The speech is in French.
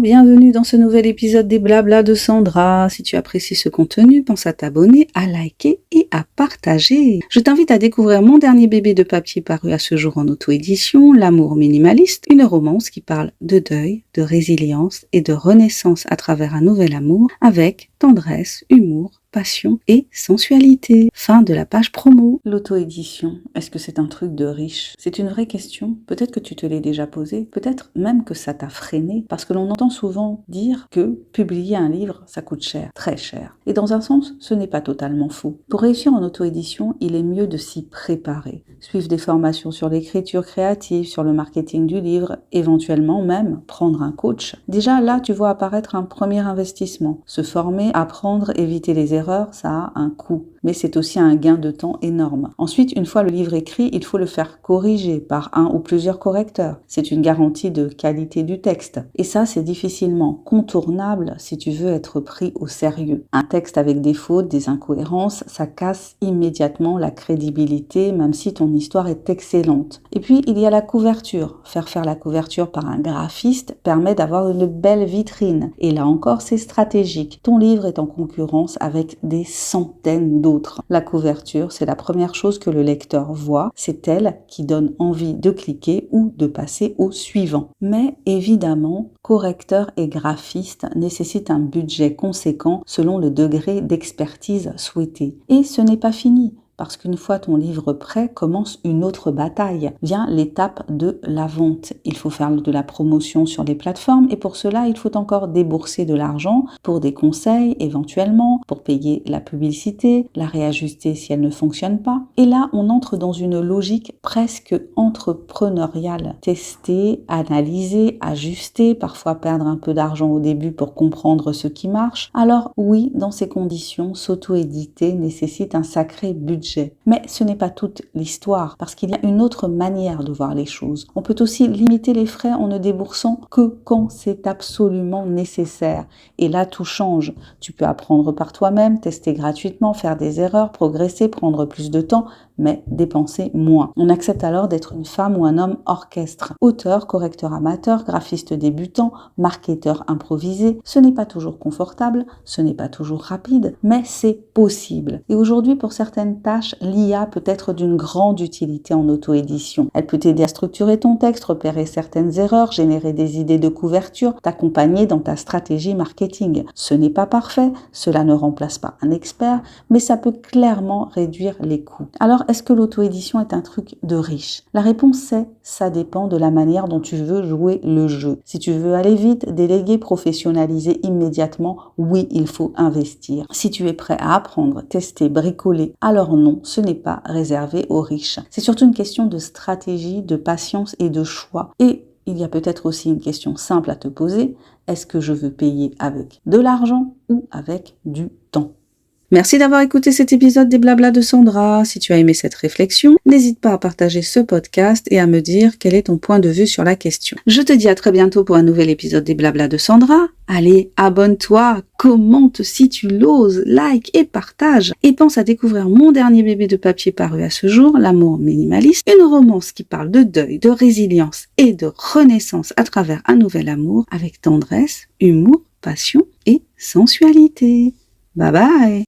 bienvenue dans ce nouvel épisode des Blabla de Sandra. Si tu apprécies ce contenu, pense à t'abonner, à liker et à partager. Je t'invite à découvrir mon dernier bébé de papier paru à ce jour en auto-édition, L'amour minimaliste, une romance qui parle de deuil, de résilience et de renaissance à travers un nouvel amour avec tendresse, humour, passion et sensualité. Fin de la page promo. L'auto-édition, est-ce que c'est un truc de riche? C'est une vraie question. Peut-être que tu te l'es déjà posée, peut-être même que ça t'a freiné, parce que l'on entend souvent dire que publier un livre, ça coûte cher, très cher. Et dans un sens, ce n'est pas totalement faux. Pour réussir en auto-édition, il est mieux de s'y préparer. Suivre des formations sur l'écriture créative, sur le marketing du livre, éventuellement même prendre un coach. Déjà là, tu vois apparaître un premier investissement. Se former, apprendre, éviter les erreurs, ça a un coût. Mais c'est aussi un gain de temps énorme. Ensuite, une fois le livre écrit, il faut le faire corriger par un ou plusieurs correcteurs. C'est une garantie de qualité du texte. Et ça, c'est difficilement contournable si tu veux être pris au sérieux. Un texte avec des fautes, des incohérences, ça casse immédiatement la crédibilité, même si ton histoire est excellente. Et puis, il y a la couverture. Faire la couverture par un graphiste permet d'avoir une belle vitrine. Et là encore, c'est stratégique. Ton livre est en concurrence avec des centaines d'autres. La couverture, c'est la première chose que le lecteur voit. C'est elle qui donne envie de cliquer ou de passer au suivant. Mais évidemment, correcteur et graphiste nécessitent un budget conséquent selon le degré d'expertise souhaité. Et ce n'est pas fini. Parce qu'une fois ton livre prêt, commence une autre bataille. Vient l'étape de la vente. Il faut faire de la promotion sur les plateformes et pour cela, il faut encore débourser de l'argent pour des conseils éventuellement, pour payer la publicité, la réajuster si elle ne fonctionne pas. Et là, on entre dans une logique presque entrepreneuriale. Tester, analyser, ajuster, parfois perdre un peu d'argent au début pour comprendre ce qui marche. Alors oui, dans ces conditions, s'auto-éditer nécessite un sacré budget. Mais ce n'est pas toute l'histoire, parce qu'il y a une autre manière de voir les choses. On peut aussi limiter les frais en ne déboursant que quand c'est absolument nécessaire. Et là, tout change. Tu peux apprendre par toi-même, tester gratuitement, faire des erreurs, progresser, prendre plus de temps, mais dépenser moins. On accepte alors d'être une femme ou un homme orchestre. Auteur, correcteur amateur, graphiste débutant, marketeur improvisé. Ce n'est pas toujours confortable, ce n'est pas toujours rapide, mais c'est possible. Et aujourd'hui, pour certaines tâches, l'IA peut être d'une grande utilité en auto-édition. Elle peut t'aider à structurer ton texte, repérer certaines erreurs, générer des idées de couverture, t'accompagner dans ta stratégie marketing. Ce n'est pas parfait, cela ne remplace pas un expert, mais ça peut clairement réduire les coûts. Alors, est-ce que l'auto-édition est un truc de riche? La réponse est, ça dépend de la manière dont tu veux jouer le jeu. Si tu veux aller vite, déléguer, professionnaliser immédiatement, oui, il faut investir. Si tu es prêt à apprendre, tester, bricoler, alors non, ce n'est pas réservé aux riches. C'est surtout une question de stratégie, de patience et de choix. Et il y a peut-être aussi une question simple à te poser. Est-ce que je veux payer avec de l'argent ou avec du temps? Merci d'avoir écouté cet épisode des Blabla de Sandra. Si tu as aimé cette réflexion, n'hésite pas à partager ce podcast et à me dire quel est ton point de vue sur la question. Je te dis à très bientôt pour un nouvel épisode des Blabla de Sandra. Allez, abonne-toi, commente si tu l'oses, like et partage. Et pense à découvrir mon dernier bébé de papier paru à ce jour, L'amour minimaliste, une romance qui parle de deuil, de résilience et de renaissance à travers un nouvel amour avec tendresse, humour, passion et sensualité. Bye bye!